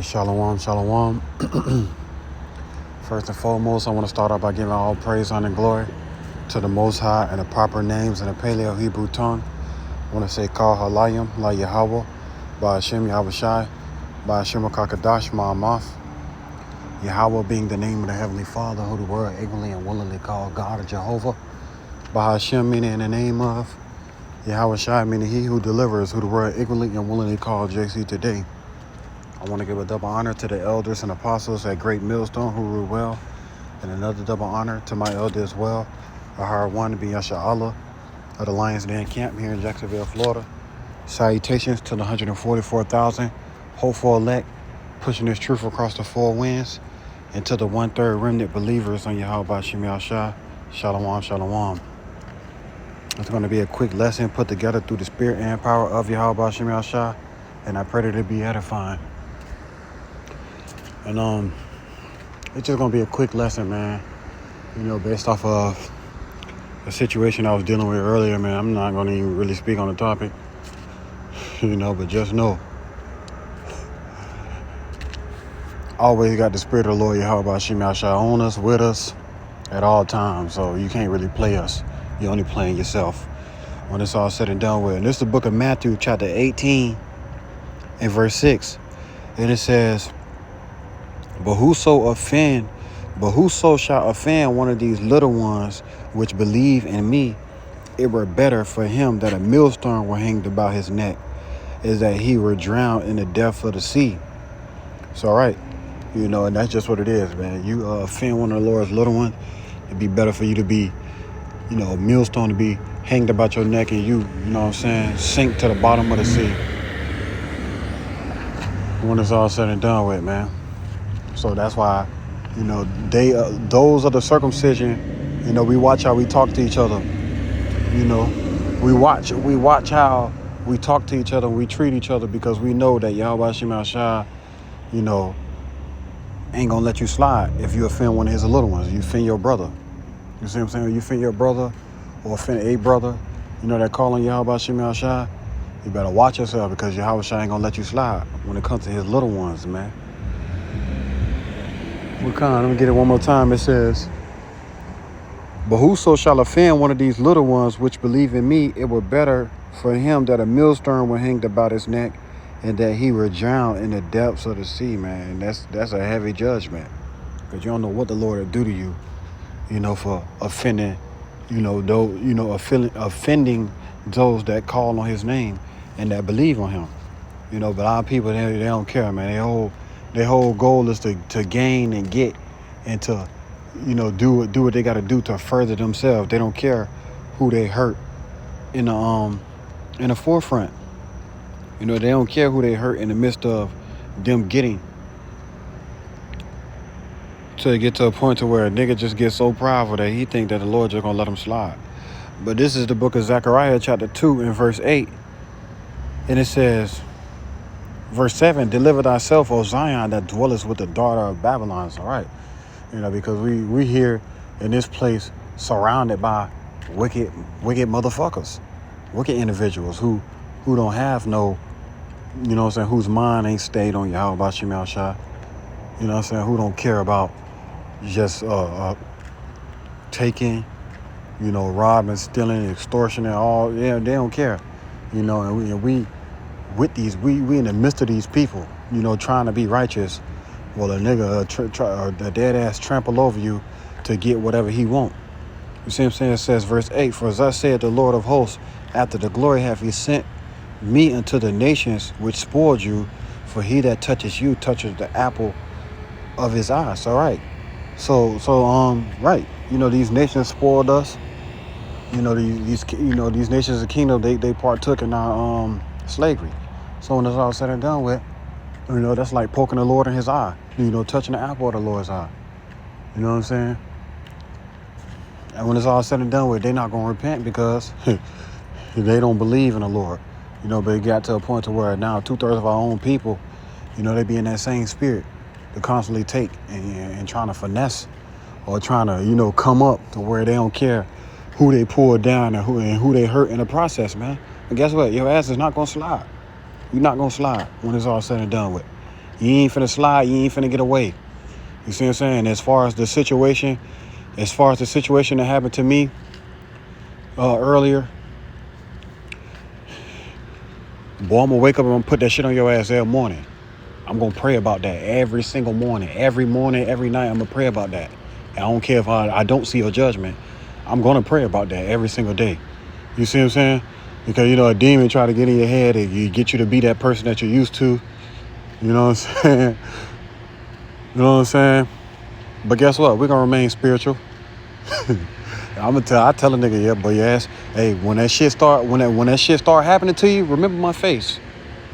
Hey, shalom, shalom. First and foremost, I want to start off by giving all praise, honor, and glory to the Most High and the proper names in the Paleo Hebrew tongue. I want to say Kal Halayim, La Yahweh, Ba Hashem Yahweh Shai, Ba Hashem Kakadash Ma'amath. Yahweh being the name of the Heavenly Father, who the world ignorantly and willingly called God or Jehovah. Ba Hashem meaning in the name of Yahweh Shai, meaning He who delivers, who the world ignorantly and willingly called JC today. I want to give a double honor to the elders and apostles at Great Millstone who rule well, and another double honor to my elder as well, a hard one to be Yasha Allah of the Lions Den Camp here in Jacksonville, Florida. Salutations to the 144,000 hopeful elect pushing this truth across the four winds, and to the 1/3 remnant believers on Yahweh Shem Yahshua. Shalom, shalom. It's going to be a quick lesson put together through the spirit and power of Yahweh Shem Yahshua, and I pray that it be edifying. And it's just gonna be a quick lesson, man. Based off of a situation I was dealing with earlier, man. I'm not gonna even really speak on the topic, but just know, always got the spirit of the Lord Yahweh Shem Yahshua on us, with us, at all times. So you can't really play us. You're only playing yourself when it's all said and done with. And this is the book of Matthew, chapter 18, and verse 6, and it says, But whoso shall offend one of these little ones which believe in me, it were better for him that a millstone were hanged about his neck, is that he were drowned in the depth of the sea. So, all right, and that's just what it is, man. You offend one of the Lord's little ones, it'd be better for you to be, a millstone to be hanged about your neck, and sink to the bottom of the sea when it's all said and done with, man. So that's why, those are the circumcision. We watch how we talk to each other. We watch how we talk to each other and we treat each other, because we know that Yahweh Shem Yahshua, ain't gonna let you slide if you offend one of his little ones. You offend your brother. You see what I'm saying? You offend your brother or offend a brother, that calling Yahweh Shem Yahshua, you better watch yourself, because Yahweh ain't gonna let you slide when it comes to his little ones, man. Let me get it one more time. It says, But whoso shall offend one of these little ones which believe in me, it were better for him that a millstone were hanged about his neck, and that he were drowned in the depths of the sea, man. That's a heavy judgment, because you don't know what the Lord will do to you, for offending, offending those that call on his name and that believe on him. But our people, they don't care, man. Their whole goal is to gain and get, and to, do what they got to do to further themselves. They don't care who they hurt in the forefront. They don't care who they hurt in the midst of them getting to get to a point to where a nigga just gets so prideful that he think that the Lord just gonna let him slide. But this is the book of Zechariah, chapter 2, and verse 8, and it says, Verse 7, Deliver thyself, O Zion, that dwellest with the daughter of Babylon. All right. Because we here in this place surrounded by wicked motherfuckers, wicked individuals who don't have no, whose mind ain't stayed on Yahweh Shem Yahshua. Who don't care about just taking, robbing, stealing, extortion, and all. Yeah, they don't care. And we with these, we in the midst of these people, trying to be righteous. Well, a nigga, a dead ass trample over you to get whatever he want. You see what I'm saying? It says, verse 8, For thus saith the Lord of hosts, after the glory hath he sent me unto the nations which spoiled you, for he that touches you touches the apple of his eyes. All right. So, right. These nations spoiled us. These nations of kingdom, they partook in our slavery. So when it's all said and done with, that's like poking the Lord in his eye, touching the apple of the Lord's eye. You know what I'm saying? And when it's all said and done with, they're not going to repent, because they don't believe in the Lord. But it got to a point to where now 2/3 of our own people, they be in that same spirit to constantly take and trying to finesse, or trying to, come up to where they don't care who they pull down and who they hurt in the process, man. And guess what? Your ass is not going to slide. You're not going to slide when it's all said and done with. You ain't finna slide. You ain't finna get away. You see what I'm saying? As far as the situation that happened to me earlier, boy, I'm gonna wake up and I'm gonna put that shit on your ass every morning. I'm gonna pray about that every single morning, every night. I'm gonna pray about that. And I don't care if I don't see your judgment. I'm gonna pray about that every single day. You see what I'm saying? Because a demon try to get in your head and get you to be that person that you're used to. You know what I'm saying? You know what I'm saying? But guess what? We're gonna remain spiritual. I tell a nigga, yeah, but yes, hey, when that shit start happening to you, remember my face.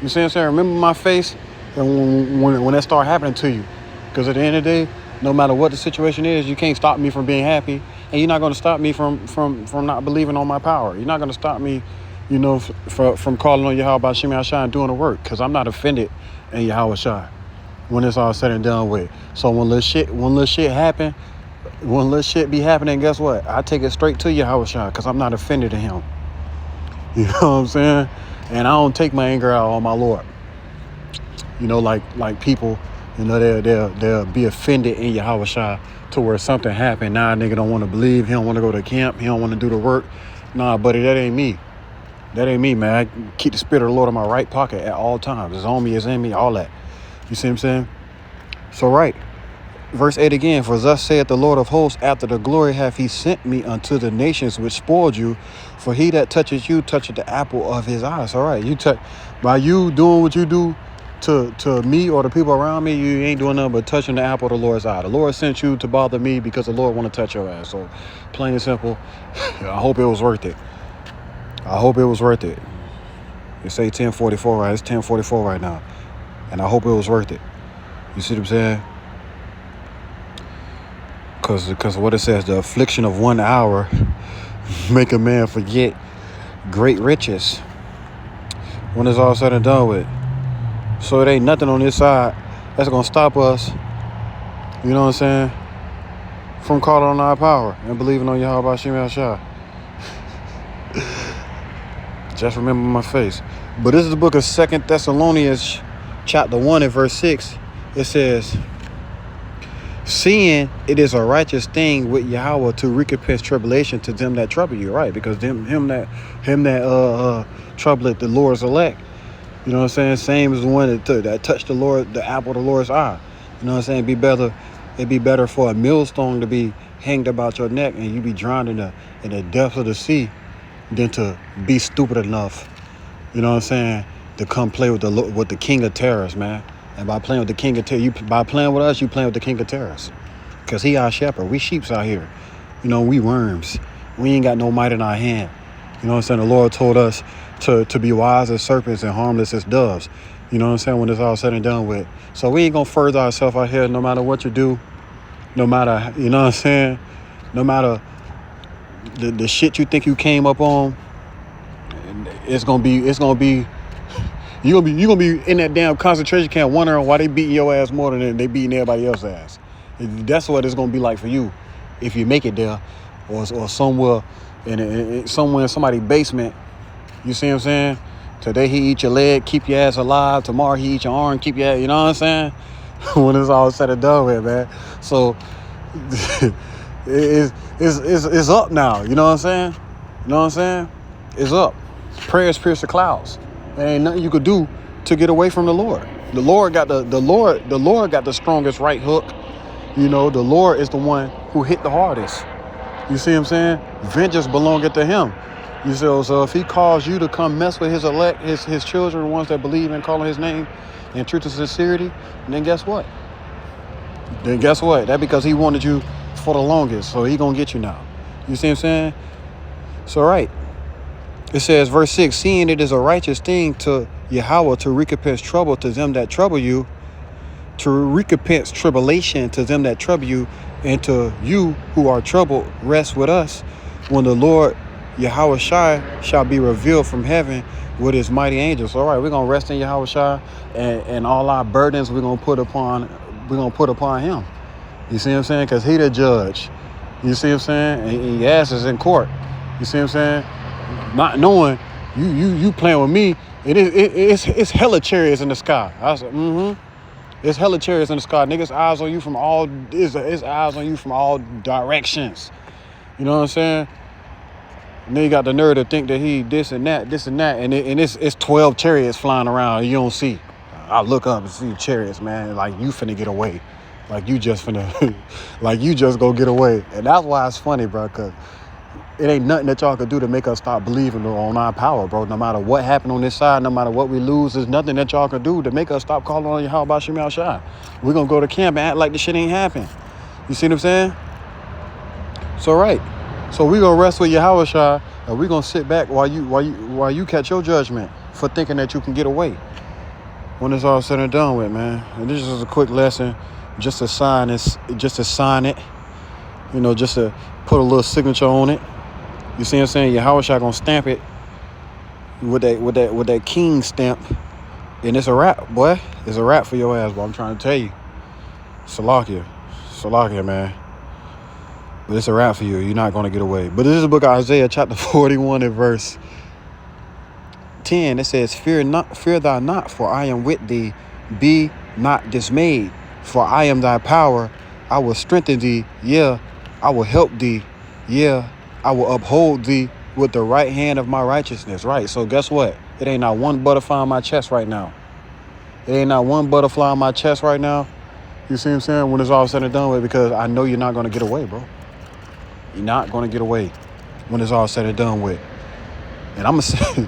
You see what I'm saying? Remember my face, and when that start happening to you, because at the end of the day, no matter what the situation is, you can't stop me from being happy, and you're not gonna stop me from not believing on my power. You're not gonna stop me, from calling on Yahweh Shemi Ashai and doing the work, because I'm not offended in Yahweh Shai when it's all said and done with. So when little shit happen. When little shit be happening, guess what? I take it straight to Yahweh Shai because I'm not offended in him. You know what I'm saying? And I don't take my anger out on my Lord. Like people, they'll be offended in Yahweh Shai to where something happened. Nah, nigga don't want to believe. He don't want to go to camp. He don't want to do the work. Nah, buddy, that ain't me. That ain't me, man. I keep the spirit of the Lord in my right pocket at all times. It's on me, it's in me, all that. You see what I'm saying? So, right. Verse 8 again, for thus saith the Lord of hosts, after the glory hath he sent me unto the nations which spoiled you, for he that touches you toucheth the apple of his eye. All right, by you doing what you do to me or the people around me, you ain't doing nothing but touching the apple of the Lord's eye. The Lord sent you to bother me because the Lord want to touch your ass. So plain and simple, I hope it was worth it. I hope it was worth it. You say 10:44, right? It's 10:44 right now. And I hope it was worth it. You see what I'm saying? Because what it says, the affliction of 1 hour make a man forget great riches when it's all said and done with. So it ain't nothing on this side that's going to stop us, you know what I'm saying, from calling on our power and believing on Yahweh Shemi Ashai. Just remember my face. But this is the book of 2 Thessalonians chapter 1 and verse 6. It says, seeing it is a righteous thing with Yahweh to recompense tribulation to them that trouble you, right? Because him that troubleth the Lord's elect, you know what I'm saying? Same as the one that touched the Lord, the apple of the Lord's eye. You know what I'm saying? It'd be better for a millstone to be hanged about your neck and you be drowned in the depths of the sea than to be stupid enough, you know what I'm saying, to come play with the king of terrors, man. And by playing with the king of terror, by playing with us, you playing with the king of terrors. Because he our shepherd. We sheeps out here. We worms. We ain't got no might in our hand. You know what I'm saying? The Lord told us to be wise as serpents and harmless as doves. You know what I'm saying? When it's all said and done with. So we ain't going to further ourselves out here no matter what you do. No matter, you know what I'm saying? No matter the shit you think you came up on. It's going to be You're gonna be in that damn concentration camp wondering why they beating your ass more than they beating everybody else's ass. That's what it's gonna be like for you if you make it there, or somewhere in somebody's basement. You see what I'm saying? Today he eat your leg, keep your ass alive. Tomorrow he eat your arm, keep your ass. You know what I'm saying? When it's all said and done with, man. So it's up now. You know what I'm saying? You know what I'm saying? It's up. Prayers pierce the clouds. There ain't nothing you could do to get away from the Lord. The Lord got the Lord got the strongest right hook. The Lord is the one who hit the hardest. You see what I'm saying? Vengeance belongeth to him. You see, so if he calls you to come mess with his elect, his children, the ones that believe in calling his name in truth and sincerity, then guess what? That because he wanted you for the longest, so he gonna get you now. You see what I'm saying? So right. It says, verse 6, seeing it is a righteous thing to Yahweh to recompense trouble to them that trouble you, to recompense tribulation to them that trouble you, and to you who are troubled, rest with us, when the Lord Yahweh Shai shall be revealed from heaven with his mighty angels. All right, we're going to rest in Yahweh Shai, and all our burdens we're going to put upon him. You see what I'm saying? Because he the judge. You see what I'm saying? And your ass is in court. You see what I'm saying? Not knowing you playing with me, it's hella chariots in the sky. I said, It's hella chariots in the sky. Niggas eyes on you from all. It's eyes on you from all directions. You know what I'm saying? And then you got the nerve to think that he this and that, and it's 12 chariots flying around. You don't see. I look up and see chariots, man. Like you finna get away. Like you just finna, like you just go get away. And that's why it's funny, bro, because it ain't nothing that y'all could do to make us stop believing on our power, bro. No matter what happened on this side, no matter what we lose, there's nothing that y'all can do to make us stop calling on Yahweh Bashim Yahushua. We're gonna go to camp and act like the shit ain't happened. You see what I'm saying? So right. So we gonna rest with Yahushua, and we gonna sit back while you catch your judgment for thinking that you can get away. When it's all said and done with, man. And this is a quick lesson. Just to sign it, you know, just to put a little signature on it. You see what I'm saying? Yahushua gonna stamp it with that king stamp, and it's a wrap, boy. It's a wrap for your ass, boy. I'm trying to tell you. Salakia, man. But it's a wrap for you. You're not gonna get away. But this is the book of Isaiah, chapter 41, and verse 10. It says, fear thou not, for I am with thee. Be not dismayed, for I am thy power. I will strengthen thee. Yeah, I will help thee. Yeah, I will uphold thee with the right hand of my righteousness. Right. So guess what? It ain't not one butterfly on my chest right now. It ain't not one butterfly on my chest right now. You see what I'm saying? When it's all said and done with, because I know you're not gonna get away, bro. You're not gonna get away when it's all said and done with. And I'm gonna say,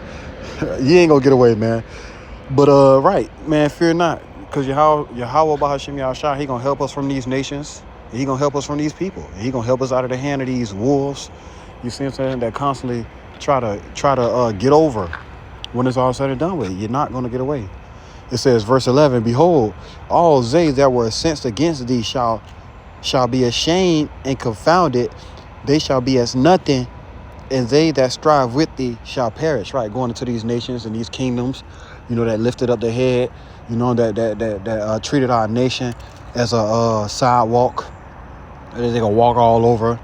you ain't gonna get away, man. But right, man, fear not. Because Yahweh Bahashim Yahushua, he gonna help us from these nations. He gonna help us from these people. He gonna help us out of the hand of these wolves. You see what I'm saying? That constantly try to get over when it's all said and done with. You're not gonna get away. It says, verse 11, behold, all they that were incensed against thee shall be ashamed and confounded. They shall be as nothing, and they that strive with thee shall perish. Right, going into these nations and these kingdoms, you know, that lifted up their head. You know, that treated our nation as a sidewalk. They gonna walk all over.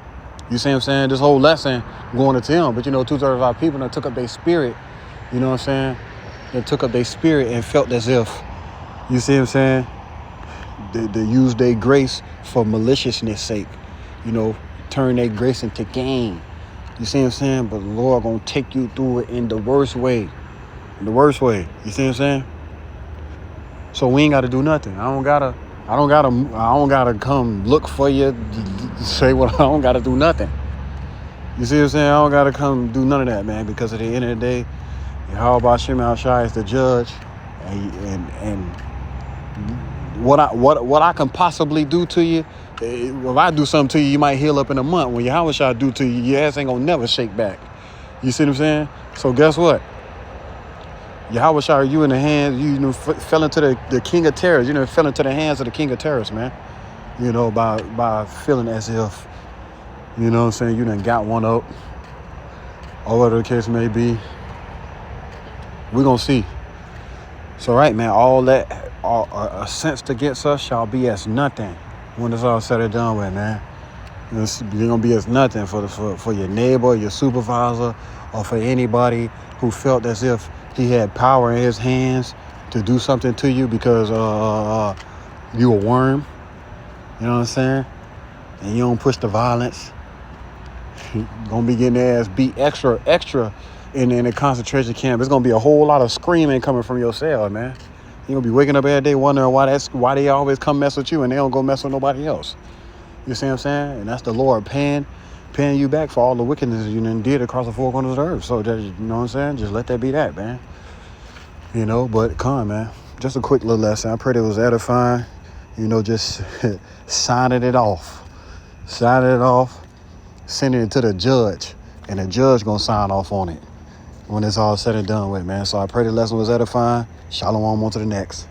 You see what I'm saying? This whole lesson going to them. But, you know, 2/3 of our people that took up their spirit. You know what I'm saying? They took up their spirit and felt as if, you see what I'm saying? They used their grace for maliciousness sake. You know, turn their grace into gain. You see what I'm saying? But the Lord gonna take you through it in the worst way. In the worst way. You see what I'm saying? So we ain't got to do nothing. I don't gotta come look for you, say what. I don't gotta do nothing. You see what I'm saying? I don't gotta come do none of that, man. Because at the end of the day, Yahweh Bashim Yahushua is the judge, and what I can possibly do to you. If I do something to you, you might heal up in a month. When Yahweh do to you, your ass ain't gonna never shake back. You see what I'm saying? So guess what? Yahweh, you in the hands, you know, fell into the king of terrors. You know, fell into the hands of the king of terrors, man. You know, by feeling as if, you know what I'm saying, you done got one up. Or whatever the case may be. We're going to see. So, right, man, all that sensed against us shall be as nothing when it's all said and done with, man. It's going to be as nothing for your neighbor, your supervisor, or for anybody who felt as if he had power in his hands to do something to you because you a worm. You know what I'm saying? And you don't push the violence. You're going to be getting their ass beat extra in a concentration camp. It's going to be a whole lot of screaming coming from your cell, man. You're going to be waking up every day wondering why they always come mess with you and they don't go mess with nobody else. You see what I'm saying? And that's the Lord paying you back for all the wickedness you did across the four corners of the earth. So, just, you know what I'm saying? Just let that be that, man. You know, but come on, man. Just a quick little lesson. I pray it was edifying. You know, just signing it off. Sending it to the judge. And the judge going to sign off on it when it's all said and done with, man. So I pray the lesson was edifying. Shalom on to the next.